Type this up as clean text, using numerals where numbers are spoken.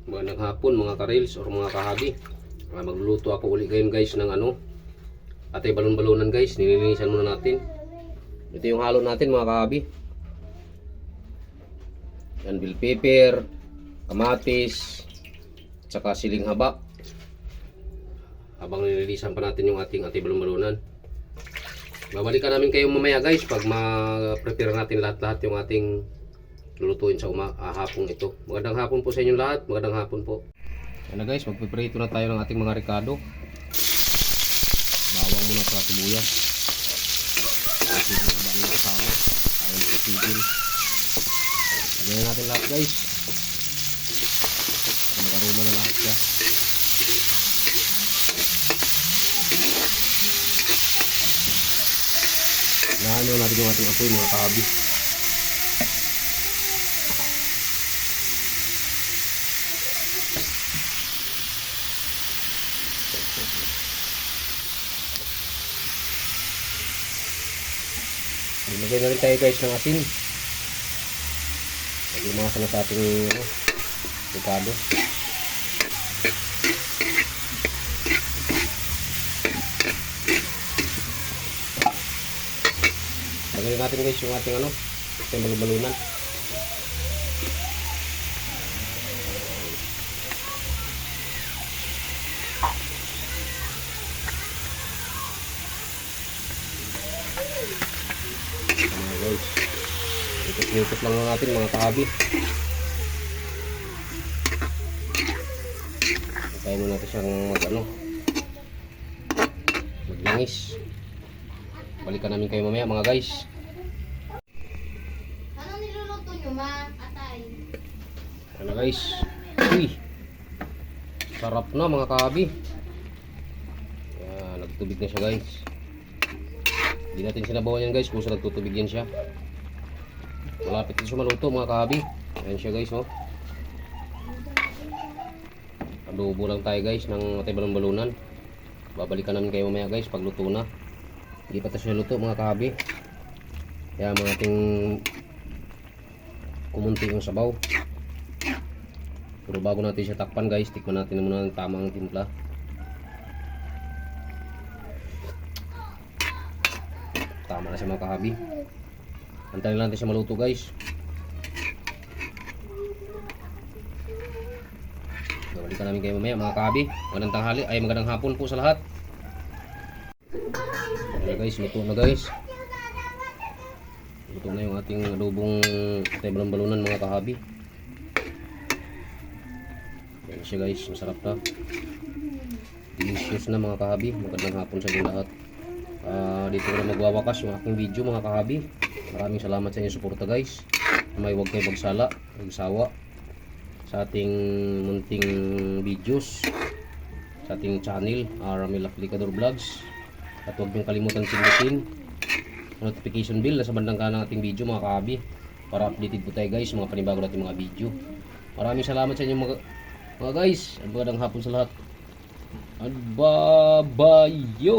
Magandang hapon mga ka-reels or mga kahabi. Magluluto ako uli ngayon guys ng atay balon-balonan guys. Nilinisan muna natin. Ito yung halo natin mga kahabi. Yan, bell pepper, kamatis, tsaka siling haba. Habang nililisan pa natin yung ating atay balon-balonan. Babalikan namin kayo mamaya guys pag ma-prepare natin lahat-lahat yung ating lulutuin sa hapong ito. Magandang hapon po sa inyong lahat. Magandang hapon po. Yan na guys, magpiprito na tayo ng ating mga ricado. Bawang muna sa sibuyas. Ating mga bang kasama. Ayaw sa tigil. Lagyan natin lahat guys. Para mag-aroma na lahat siya. Naano natin yung ating apoy mga kahabi. Ilagay na rin tayo guys ng asin. Lagay mga sana sa ating ricado. Lagay natin guys yung ating ating balon-balonan. Ikot-ikot lang natin mga kahabi. Hintayin muna natin siyang maglangis. Balikan namin kayo mamaya mga guys. Ano niluluto nyo ma? Atay? Ano guys? Uy! Sarap na mga kahabi. Yan, nagtubig na siya guys. Hindi natin sinabawan yan guys kung saan nagtutubig yan siya. Malapit na siya maluto mga kahabi. Ayan siya guys, oh. Adobo lang tayo guys ng atay balon-balonan. Babalikan namin kayo mamaya guys pag luto na. Hindi pa tayo siya luto mga kahabi. Kaya mga ating kumunti yung sabaw. Pero bago natin siya takpan guys, tikman natin muna ng tamang timpla. Tama na siya mga kahabi. Antayin lang natin siya maluto guys. Babalikan namin kayo mamaya mga kahabi. Magandang tanghali, ay magandang hapon po sa lahat. Ayan guys, luto na guys. Luto na yung ating adobong atay balon-balonan mga kahabi. Ayan siya guys, masarap na. Delicious na mga kahabi. Magandang hapon sa inyo lahat. Dito ko na magwawakas yung aking video mga kahabi. Maraming salamat sa inyong suporta guys. May huwag kayo magsala, magsawa sa ating munting videos sa ating channel, Ramil Aplicador Vlogs. At huwag niyong kalimutan pindutin notification bell na sa bandang kanan ng ating video mga kahabi para updated po tayo guys mga panibago natin mga video. Maraming salamat sa inyo mga guys. Magandang hapon sa lahat. At bye-bye yo!